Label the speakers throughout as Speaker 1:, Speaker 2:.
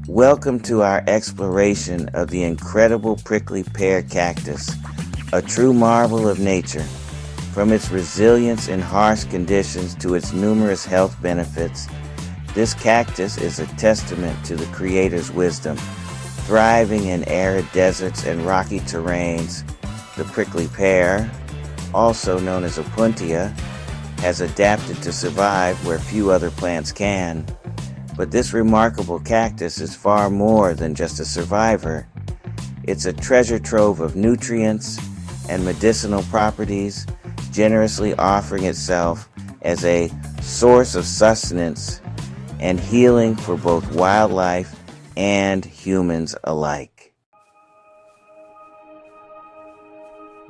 Speaker 1: Welcome to our exploration of the incredible prickly pear cactus, a true marvel of nature. From its resilience in harsh conditions to its numerous health benefits, this cactus is a testament to the Creator's wisdom. Thriving in arid deserts and rocky terrains, the prickly pear, also known as opuntia, has adapted to survive where few other plants can. But this remarkable cactus is far more than just a survivor. It's a treasure trove of nutrients and medicinal properties, generously offering itself as a source of sustenance and healing for both wildlife and humans alike.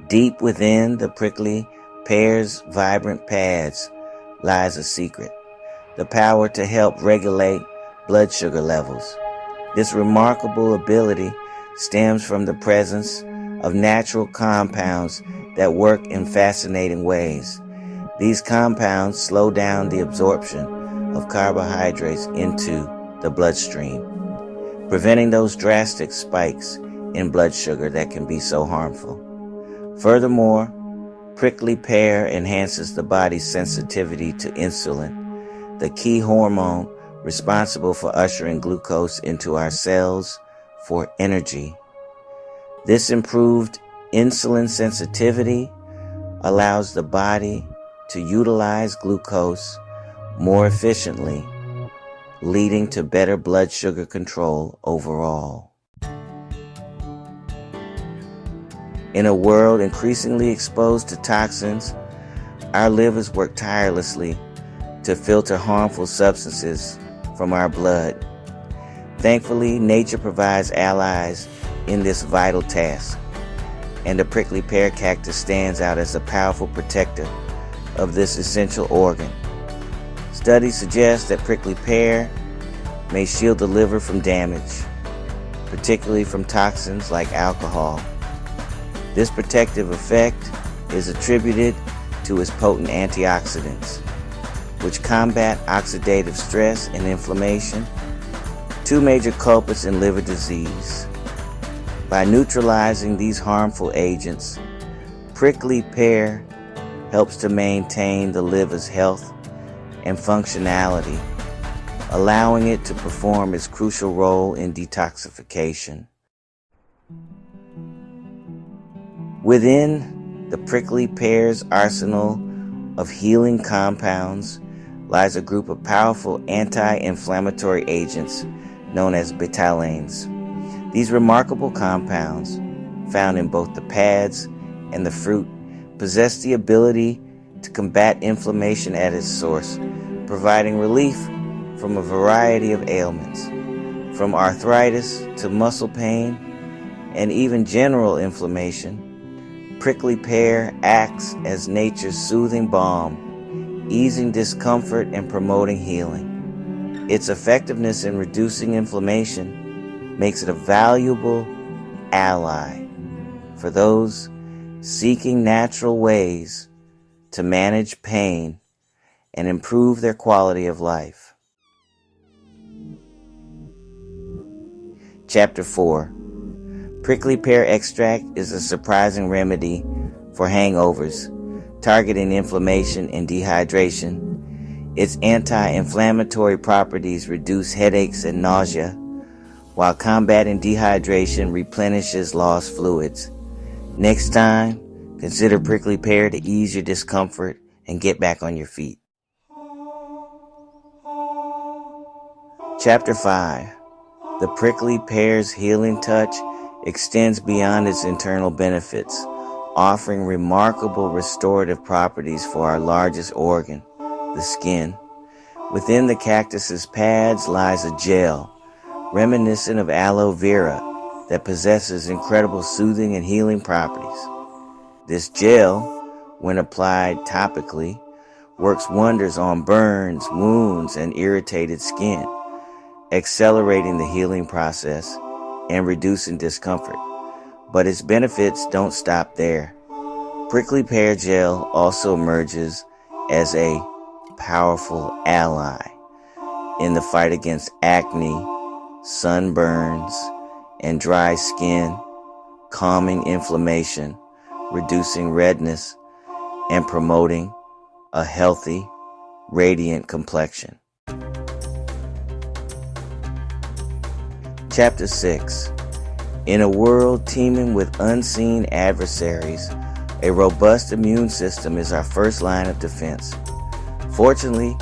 Speaker 1: Deep within the prickly pear's vibrant pads lies a secret: the power to help regulate blood sugar levels. This remarkable ability stems from the presence of natural compounds that work in fascinating ways. These compounds slow down the absorption of carbohydrates into the bloodstream, preventing those drastic spikes in blood sugar that can be so harmful. Furthermore, prickly pear enhances the body's sensitivity to insulin, the key hormone responsible for ushering glucose into our cells for energy. This improved insulin sensitivity allows the body to utilize glucose more efficiently, leading to better blood sugar control overall. In a world increasingly exposed to toxins, our livers work tirelessly to filter harmful substances from our blood. Thankfully, nature provides allies in this vital task, and the prickly pear cactus stands out as a powerful protector of this essential organ. Studies suggest that prickly pear may shield the liver from damage, particularly from toxins like alcohol. This protective effect is attributed to its potent antioxidants, which combat oxidative stress and inflammation, two major culprits in liver disease. By neutralizing these harmful agents, prickly pear helps to maintain the liver's health and functionality, allowing it to perform its crucial role in detoxification. Within the prickly pear's arsenal of healing compounds lies a group of powerful anti-inflammatory agents known as betalains. These remarkable compounds, found in both the pads and the fruit, possess the ability to combat inflammation at its source, providing relief from a variety of ailments, from arthritis to muscle pain and even general inflammation. Prickly pear acts as nature's soothing balm, easing discomfort and promoting healing. Its effectiveness in reducing inflammation makes it a valuable ally for those seeking natural ways to manage pain and improve their quality of life. Chapter 4. Prickly pear extract is a surprising remedy for hangovers, targeting inflammation and dehydration. Its anti-inflammatory properties reduce headaches and nausea, while combating dehydration replenishes lost fluids. Next time, consider prickly pear to ease your discomfort and get back on your feet. Chapter 5. The prickly pear's healing touch extends beyond its internal benefits, offering remarkable restorative properties for our largest organ, the skin. Within the cactus's pads lies a gel, reminiscent of aloe vera, that possesses incredible soothing and healing properties. This gel, when applied topically, works wonders on burns, wounds, and irritated skin, accelerating the healing process and reducing discomfort. But its benefits don't stop there. Prickly pear gel also emerges as a powerful ally in the fight against acne, sunburns, and dry skin, calming inflammation, reducing redness, and promoting a healthy, radiant complexion. Chapter 6. In a world teeming with unseen adversaries, a robust immune system is our first line of defense. Fortunately,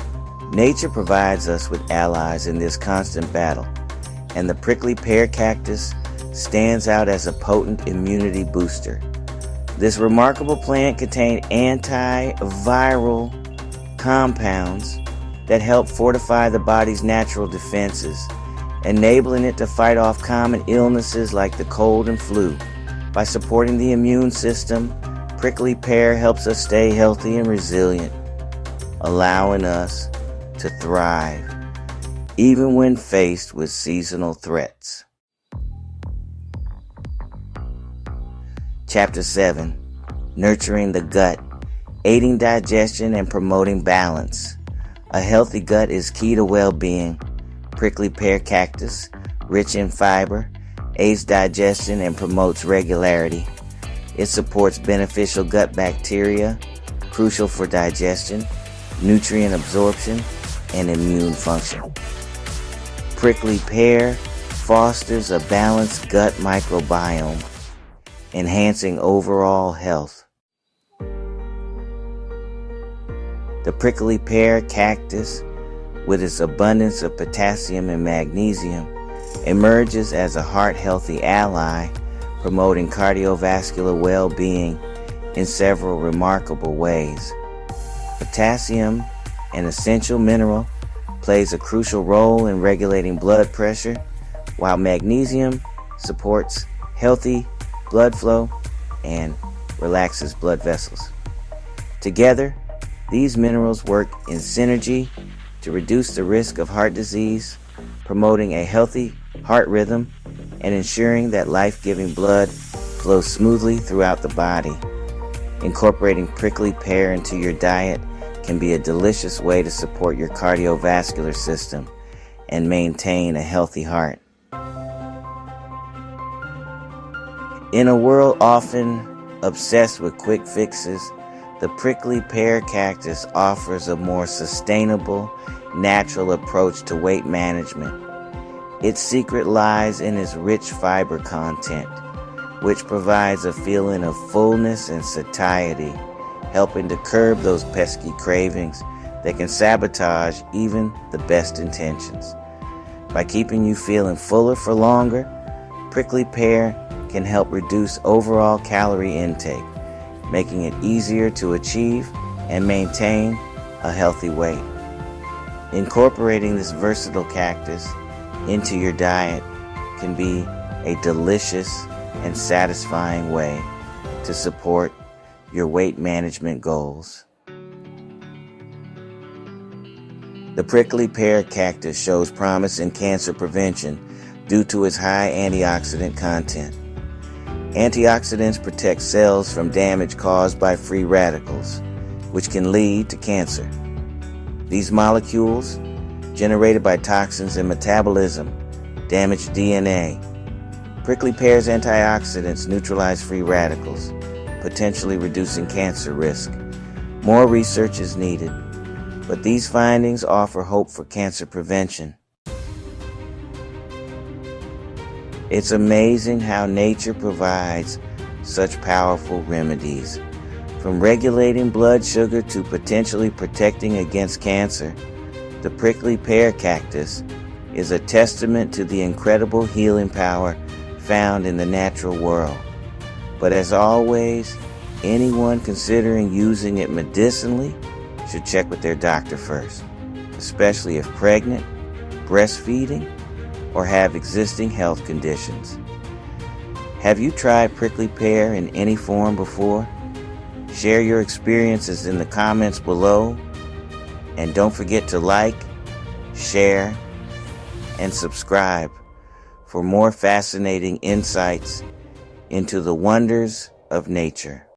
Speaker 1: nature provides us with allies in this constant battle, and the prickly pear cactus stands out as a potent immunity booster. This remarkable plant contains antiviral compounds that help fortify the body's natural defenses, enabling it to fight off common illnesses like the cold and flu. By supporting the immune system, prickly pear helps us stay healthy and resilient, allowing us to thrive even when faced with seasonal threats. Chapter 7. Nurturing the gut, aiding digestion and promoting balance. A healthy gut is key to well-being. Prickly pear cactus, rich in fiber, aids digestion and promotes regularity. It supports beneficial gut bacteria, crucial for digestion, nutrient absorption, and immune function. Prickly pear fosters a balanced gut microbiome, enhancing overall health. The prickly pear cactus, with its abundance of potassium and magnesium, emerges as a heart-healthy ally, promoting cardiovascular well-being in several remarkable ways. Potassium, an essential mineral, plays a crucial role in regulating blood pressure, while magnesium supports healthy blood flow and relaxes blood vessels. Together, these minerals work in synergy to reduce the risk of heart disease, promoting a healthy heart rhythm and ensuring that life-giving blood flows smoothly throughout the body. Incorporating prickly pear into your diet can be a delicious way to support your cardiovascular system and maintain a healthy heart. In a world often obsessed with quick fixes, the prickly pear cactus offers a more sustainable, natural approach to weight management. Its secret lies in its rich fiber content, which provides a feeling of fullness and satiety, helping to curb those pesky cravings that can sabotage even the best intentions. By keeping you feeling fuller for longer, prickly pear can help reduce overall calorie intake, making it easier to achieve and maintain a healthy weight. Incorporating this versatile cactus into your diet can be a delicious and satisfying way to support your weight management goals. The prickly pear cactus shows promise in cancer prevention due to its high antioxidant content. Antioxidants protect cells from damage caused by free radicals, which can lead to cancer. These molecules, generated by toxins in metabolism, damage DNA. Prickly pear's antioxidants neutralize free radicals, potentially reducing cancer risk. More research is needed, but these findings offer hope for cancer prevention. It's amazing how nature provides such powerful remedies. From regulating blood sugar to potentially protecting against cancer, the prickly pear cactus is a testament to the incredible healing power found in the natural world. But as always, anyone considering using it medicinally should check with their doctor first, especially if pregnant, breastfeeding, or have existing health conditions. Have you tried prickly pear in any form before? Share your experiences in the comments below, and don't forget to like, share, and subscribe for more fascinating insights into the wonders of nature.